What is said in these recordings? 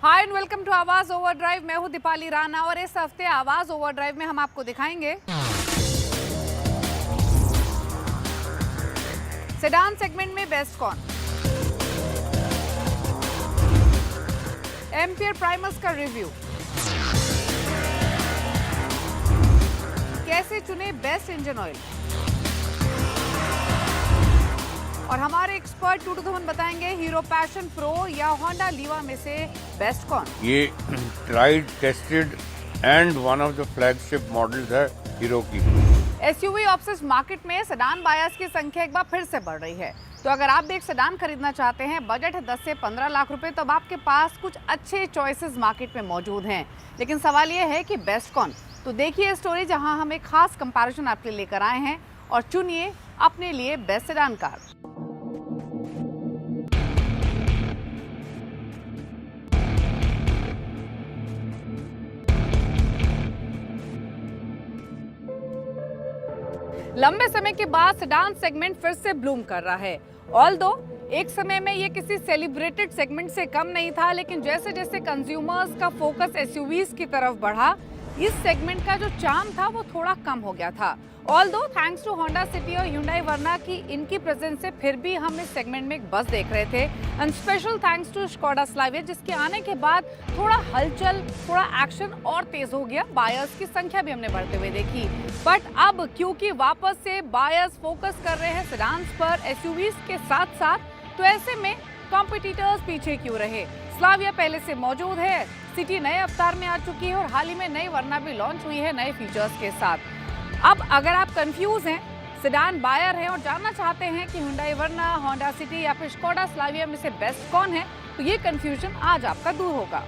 Hi and welcome to आवाज overdrive. मैं हूं दीपाली राणा और इस हफ्ते आवाज ओवरड्राइव में हम आपको दिखाएंगे सेडान सेगमेंट में बेस्ट कौन, एम्पियर प्राइमर्स का रिव्यू, कैसे चुने बेस्ट इंजन ऑयल और हमारे एक्सपर्ट 2 to 1 बताएंगे हीरो पैशन प्रो या होंडा लीवा में से बेस्ट कौन। ये tried tested and one of the flagship models है हीरो की। एसयूवी ऑब्सेस्ड मार्केट में सेडान बायर्स की संख्या एक बार फिर से बढ़ रही है। तो अगर आप भी एक सेडान खरीदना चाहते हैं, बजट है 10 से 15 लाख रुपए, तो अब आपके पास कुछ अच्छे चॉइसेस मार्केट में मौजूद हैं। लेकिन सवाल यह है कि बेस्ट कौन। तो देखिए स्टोरी जहां हम एक खास कंपैरिजन आपके लिए लेकर आए हैं और चुनिए अपने लिए बेस्ट सेडान कार। लंबे समय के बाद सेडान सेगमेंट फिर से ब्लूम कर रहा है। ऑल्दो एक समय में ये किसी सेलिब्रेटेड सेगमेंट से कम नहीं था, लेकिन जैसे जैसे कंज्यूमर्स का फोकस एसयूवीज की तरफ बढ़ा, इस सेगमेंट का जो चार्म था वो थोड़ा कम हो गया था। Although thanks to Honda City और Hyundai वर्ना की इनकी प्रेजेंस से फिर भी हम इस सेगमेंट में एक बस देख रहे थे। And special thanks to Skoda Slavia, जिसके आने के बाद थोड़ा हलचल, थोड़ा एक्शन और तेज हो गया। बायर्स की संख्या भी हमने बढ़ते हुए देखी। बट अब क्योंकि वापस से बायर्स फोकस कर रहे हैं सेडान्स पर एसयूवीज के साथ साथ, तो ऐसे में कॉम्पिटिटर्स पीछे क्यों रहे। स्लाविया पहले से मौजूद है, सिटी नए अवतार में आ चुकी है और हाल ही में नई वर्ना भी लॉन्च हुई है नए फीचर्स के साथ। अब अगर आप कंफ्यूज हैं, सेडान बायर हैं और जानना चाहते हैं कि Hyundai वर्ना, होंडा सिटी या फिर स्कोडा स्लाविया में से बेस्ट कौन है, तो ये कंफ्यूजन आज आपका दूर होगा।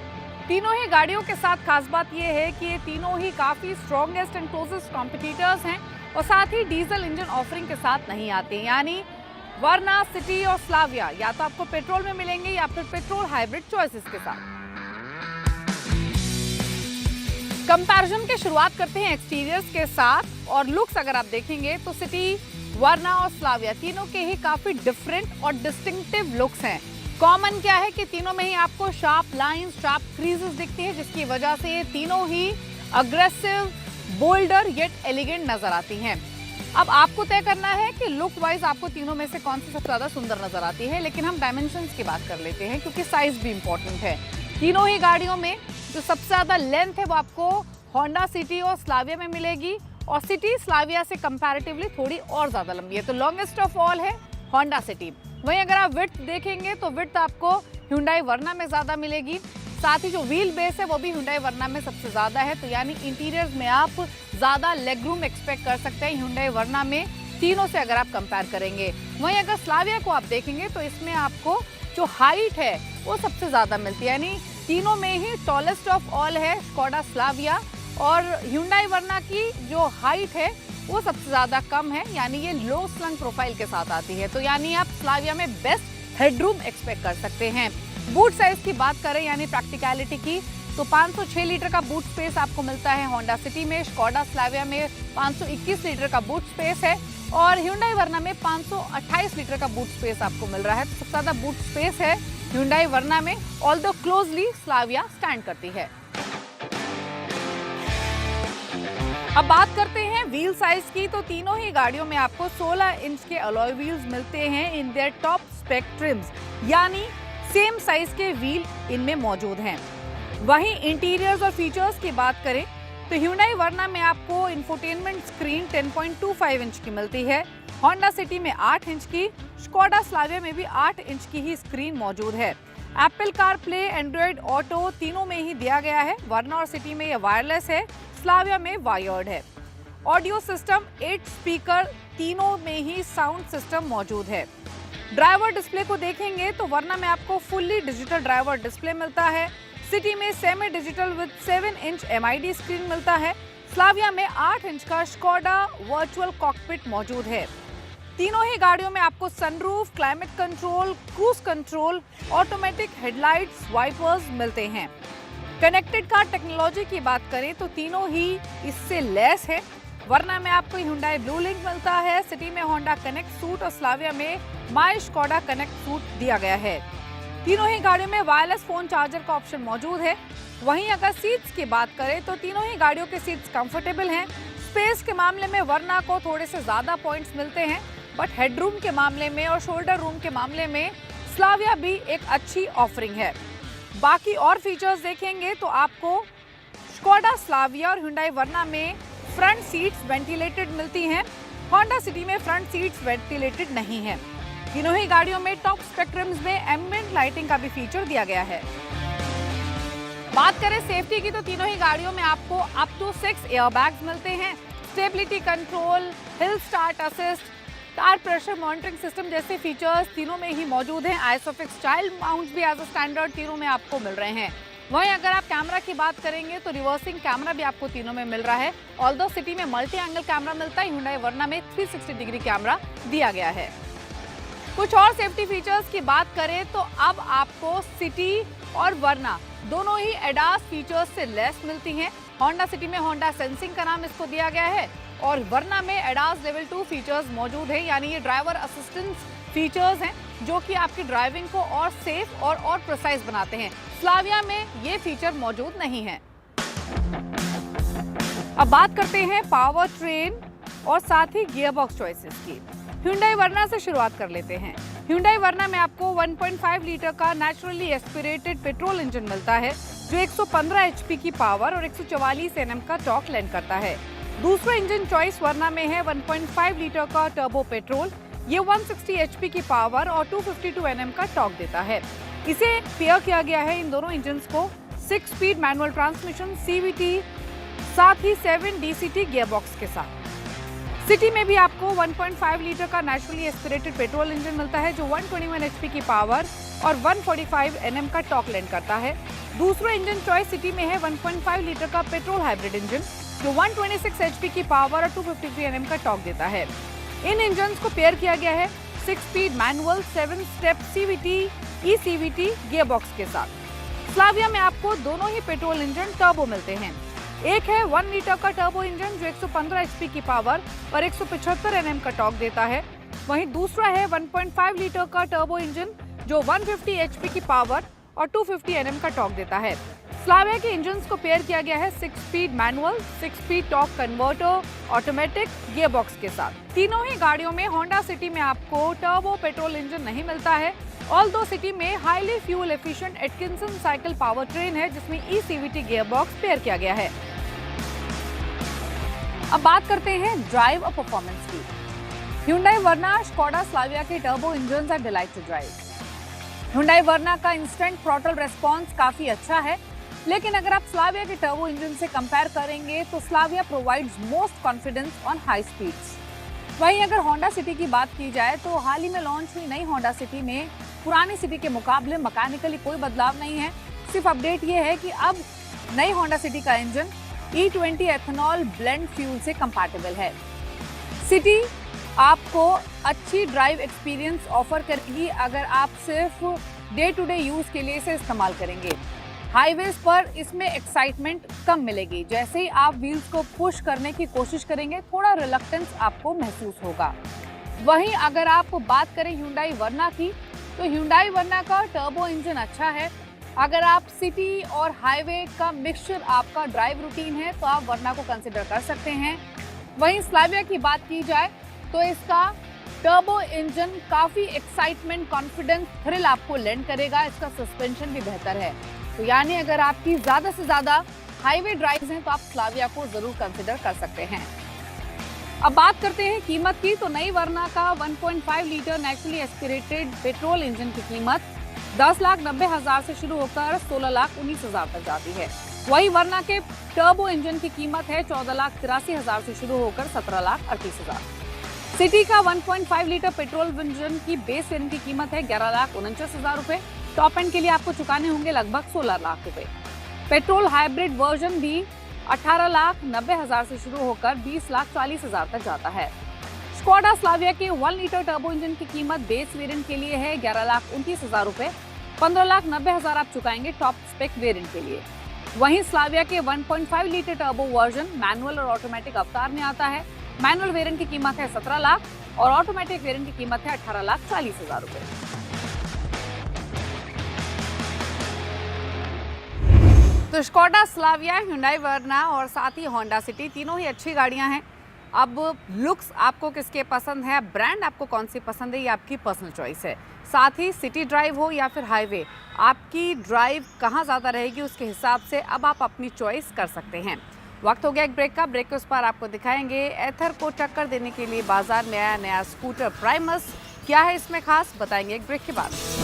तीनों ही गाड़ियों के साथ खास बात ये है कि ये तीनों ही काफी स्ट्रॉन्गेस्ट एंड क्लोजेस्ट कॉम्पिटिटर्स हैं और साथ ही डीजल इंजन ऑफरिंग के साथ नहीं आते। यानी वर्ना, सिटी और स्लाविया या तो आपको पेट्रोल में मिलेंगे या फिर पेट्रोल हाइब्रिड चॉइसेस के साथ। कंपैरिजन की शुरुआत करते हैं एक्सटीरियर्स के साथ और लुक्स अगर आप देखेंगे तो सिटी, वर्ना और स्लाविया तीनों के ही काफी डिफरेंट और डिस्टिंक्टिव लुक्स हैं। कॉमन क्या है कि तीनों में ही आपको शार्प लाइंस, शार्प क्रीजेस दिखती है, जिसकी वजह से ये तीनों ही अग्रेसिव, बोल्डर येट एलिगेंट नजर आती हैं। अब आपको तय करना है कि लुक वाइज आपको तीनों में से कौन सी सबसे ज्यादा सुंदर नजर आती है। लेकिन हम डायमेंशंस की बात कर लेते हैं क्योंकि साइज भी इंपॉर्टेंट है। तीनों ही गाड़ियों में जो सबसे ज्यादा लेंथ है वो आपको होंडा सिटी और स्लाविया में मिलेगी और सिटी स्लाविया से कंपैरेटिवली थोड़ी और ज्यादा लंबी है। तो लॉन्गेस्ट ऑफ ऑल है होंडा सिटी। वहीं अगर आप विड्थ देखेंगे तो विड्थ आपको Hyundai वर्ना में ज्यादा मिलेगी। साथ ही जो व्हील बेस है वो भी Hyundai वर्ना में सबसे ज्यादा है। तो यानी इंटीरियर्स में आप ज्यादा लेग रूम एक्सपेक्ट कर सकते हैं Hyundai वर्ना में, तीनों से अगर आप कंपेयर करेंगे। वहीं अगर स्लाविया को आप देखेंगे तो इसमें आपको जो हाइट है वो सबसे ज्यादा मिलती है। यानी तीनों में ही टॉलेस्ट ऑफ ऑल है स्कोडा स्लाविया और Hyundai वर्ना की जो हाइट है वो सबसे ज्यादा कम है, यानी ये लो स्लंग प्रोफाइल के साथ आती है। तो यानी आप स्लाविया में बेस्ट हेडरूम एक्सपेक्ट कर सकते हैं। बूट साइज की बात करें यानी प्रैक्टिकलिटी की, तो 506 लीटर का बूट स्पेस आपको मिलता है होंडा सिटी में, स्कोडा स्लाविया में 521 लीटर का बूट स्पेस है और Hyundai वर्ना में 528 लीटर का बूट स्पेस आपको मिल रहा है। तो सबसे ज्यादा बूट स्पेस है Hyundai वर्ना में, ऑल्दो क्लोजली स्लाविया स्टैंड करती है। अब बात करते हैं व्हील साइज की, तो तीनों ही गाड़ियों में आपको 16 इंच के अलॉय व्हील्स मिलते हैं in their top spec trims, यानी सेम साइज के व्हील इनमें मौजूद हैं। वहीं इंटीरियर्स और फीचर्स की बात करें तो Hyundai वर्ना में आपको इंफोटेनमेंट स्क्रीन 10.25 इंच की मिलती है, होंडा सिटी में 8 इंच की, स्कोडा स्लाविया में भी 8 इंच की ही स्क्रीन मौजूद है। एप्पल कारप्ले, एंड्रॉइड ऑटो तीनों में ही दिया गया है। वर्ना और सिटी में यह वायरलेस है, स्लाविया में वायर्ड है। ऑडियो सिस्टम 8 स्पीकर, तीनों में ही साउंड सिस्टम मौजूद है। ड्राइवर डिस्प्ले को देखेंगे तो वर्ना में आपको फुल्ली डिजिटल ड्राइवर डिस्प्ले मिलता है, सिटी में semi digital with 7 inch MID screen मिलता है, स्लाविया में 8 इंच का स्कोडा वर्चुअल कॉकपिट मौजूद है। तीनों ही गाड़ियों में आपको sunroof, climate control, cruise control, automatic headlights, wipers मिलते हैं। कनेक्टेड कार टेक्नोलॉजी की बात करें तो तीनों ही इससे लेस है। वर्ना में आपको Hyundai ब्लू लिंक मिलता है, सिटी में होंडा कनेक्ट सूट और स्लाविया में माई स्कोडा कनेक्ट सूट दिया गया है। तीनों ही गाड़ियों में वायरलेस फोन चार्जर का ऑप्शन मौजूद है। वहीं अगर सीट्स की बात करें तो तीनों ही गाड़ियों के सीट्स कंफर्टेबल हैं। स्पेस के मामले में वर्ना को थोड़े से ज्यादा पॉइंट्स मिलते हैं, बट हेडरूम के मामले में और शोल्डर रूम के मामले में स्लाविया भी एक अच्छी ऑफरिंग है। बाकी और फीचर्स देखेंगे तो आपको स्कोडा स्लाविया और हुंडई वर्ना में फ्रंट सीट्स वेंटिलेटेड मिलती हैं। होंडा सिटी में फ्रंट सीट्स वेंटिलेटेड नहीं है। तीनों ही गाड़ियों में टॉप स्पेक्ट्रम्स में एम्बिएंट लाइटिंग का भी फीचर दिया गया है। बात करें सेफ्टी की तो तीनों ही गाड़ियों में आपको अप टू 6 एयरबैग्स मिलते हैं। Stability control, hill start assist, tyre pressure monitoring system जैसे फीचर्स तीनों में ही मौजूद हैं। आइसोफिक्स चाइल्ड माउंट्स भी एज अ स्टैंडर्ड तीनों में आपको मिल रहे हैं। वहीं अगर आप कैमरा की बात करेंगे तो रिवर्सिंग कैमरा भी आपको तीनों में मिल रहा है। ऑल्दो सिटी में मल्टी एंगल कैमरा मिलता है, हुंडई वर्ना में 360 डिग्री कैमरा दिया गया है। कुछ और सेफ्टी फीचर्स की बात करें तो अब आपको सिटी और वर्ना दोनों ही एडास फीचर्स से लेस मिलती हैं। होंडा सिटी में होंडा सेंसिंग का नाम इसको दिया गया है और वर्ना में एडास लेवल 2 फीचर्स मौजूद है, यानी ये ड्राइवर असिस्टेंस फीचर्स हैं जो कि आपकी ड्राइविंग को और सेफ और प्रिसाइज बनाते हैं। स्लाविया में ये फीचर मौजूद नहीं है। अब बात करते हैं पावर ट्रेन और साथ ही गियरबॉक्स चॉइसेस की। हुंडई वर्ना से शुरुआत कर लेते हैं। हुंडई वर्ना में आपको 1.5 लीटर का नेचुरली एस्पिरेटेड पेट्रोल इंजन मिलता है जो 115 एचपी की पावर और 144 एनएम का टॉर्क लैंड करता है। दूसरा इंजन चॉइस वर्ना में है 1.5 लीटर का टर्बो पेट्रोल। ये 160 एचपी की पावर और 252 एनएम का टॉर्क देता है। इसे पेयर किया गया है इन दोनों इंजन्स को 6 स्पीड मैनुअल ट्रांसमिशन, सीवीटी, साथ ही 7 डीसीटी गियरबॉक्स के साथ। सिटी में भी आपको 1.5 लीटर का नेचुरली एस्पिरेटेड पेट्रोल इंजन मिलता है जो 121 एचपी की पावर और 145 एनएम का टॉर्क लैंड करता है। दूसरा इंजन चॉइस सिटी में है 1.5 लीटर का पेट्रोल हाइब्रिड इंजन जो 126 एचपी की पावर और 253 एनएम का टॉर्क देता है। इन इंजन्स को पेयर किया गया है 6 speed manual 7 step CVT ECVT gearbox के साथ। स्लाविया में आपको दोनों ही पेट्रोल इंजन टर्बो मिलते हैं। एक है 1 लीटर का टर्बो इंजन जो 115 एचपी की पावर और 175 एनएम का टॉर्क देता है। वहीं दूसरा है 1.5 लीटर का टर्बो इंजन जो 150 एचपी की पावर और 250 एनएम का टॉर्क देता है। स्लाविया के इंजन्स को पेयर किया गया है 6 speed manual 6 speed torque converter automatic gearbox के साथ। तीनों ही गाड़ियों में होंडा सिटी में आपको टर्बो पेट्रोल इंजन नहीं मिलता है। ऑल्दो सिटी में highly fuel efficient Atkinson cycle power train है जिसमें ईसीवीटी गियरबॉक्स पेयर किया गया है। अब बात करते हैं ड्राइव और परफॉर्मेंस की। हुंडई वर्ना स्कोडा स्लाविया के turbo engines are delight to drive. Hyundai Verna का इंस्टेंट थ्रॉटल रिस्पांस काफी अच्छा है, लेकिन अगर आप स्लाविया के टर्बो इंजन से कंपेयर करेंगे तो Slavia provides most confidence on high speeds. वहीं अगर होंडा सिटी की बात की जाए तो हाल ही में लॉन्च हुई नई होंडा सिटी में पुरानी सिटी के मुकाबले मैकेनिकली कोई बदलाव नहीं है। सिर्फ अपडेट ये है कि अब नई होंडा सिटी का engine E20 ethanol blend fuel से कंपैटिबल है। सिटी आपको अच्छी ड्राइव एक्सपीरियंस ऑफर करेगी अगर आप सिर्फ डे टू डे यूज के लिए इसे इस्तेमाल करेंगे। हाईवेज पर इसमें एक्साइटमेंट कम मिलेगी। जैसे ही आप व्हील्स को पुश करने की कोशिश करेंगे थोड़ा रिलक्टेंस आपको महसूस होगा। वहीं अगर आप बात करें हुंडई वर्ना की तो हुंडई वर्ना का टर्बो इंजन अच्छा है। अगर आप सिटी और हाईवे का मिक्सचर आपका ड्राइव रूटीन है तो आप वर्ना को कंसिडर कर सकते हैं। वहीं स्लाविया की बात की जाए तो इसका टर्बो इंजन काफ़ी एक्साइटमेंट, कॉन्फिडेंस, थ्रिल आपको लैंड करेगा। इसका सस्पेंशन भी बेहतर है। तो यानी अगर आपकी ज़्यादा से ज़्यादा हाईवे ड्राइव्स हैं तो आप स्लाविया को ज़रूर कंसिडर कर सकते हैं। अब बात करते हैं कीमत की तो नई वर्ना का 1.5 litre naturally aspirated petrol engine की कीमत 10,90,000 से शुरू होकर 16,19,000 तक जाती है। वही वर्ना के टर्बो इंजन की कीमत है 14,83,000 से शुरू होकर 17,38,000। सिटी का 1.5 लीटर पेट्रोल इंजन की बेस वेरिएंट की कीमत है 11,49,000 रुपए। टॉप एंड के लिए आपको चुकाने होंगे लगभग 16 लाख रुपए। पेट्रोल हाइब्रिड वर्जन भी 18,90,000 से शुरू होकर 20,40,000 तक जाता है। स्कोडा स्लाविया के 1 लीटर टर्बो इंजन की कीमत बेस वेरिएंट के लिए है 11,29,000 रुपए। 15,90,000 आप चुकाएंगे टॉप स्पेक वेरिएंट के लिए। वहीं स्लाविया के 1.5 लीटर टर्बो वर्जन मैनुअल और ऑटोमेटिक अवतार में आता है। मैनुअल वेरिएंट की कीमत है 17 लाख और ऑटोमेटिक वेरिएंट की कीमत है 18,40,000 रुपए। तो स्कोडा स्लाविया, hyundai वर्ना और साथ ही होंडा सिटी, तीनों ही अच्छी गाड़ियां हैं। अब लुक्स आपको किसके पसंद है, ब्रांड आपको कौन सी पसंद है, ये आपकी पर्सनल चॉइस है। साथ ही सिटी ड्राइव हो या फिर हाईवे, आपकी ड्राइव कहाँ ज़्यादा रहेगी उसके हिसाब से अब आप अपनी चॉइस कर सकते हैं। वक्त हो गया एक ब्रेक का। ब्रेक के उस पर आपको दिखाएंगे एथर को टक्कर देने के लिए बाजार में आया नया स्कूटर प्राइमस। क्या है इसमें खास, बताएंगे एक ब्रेक के बाद।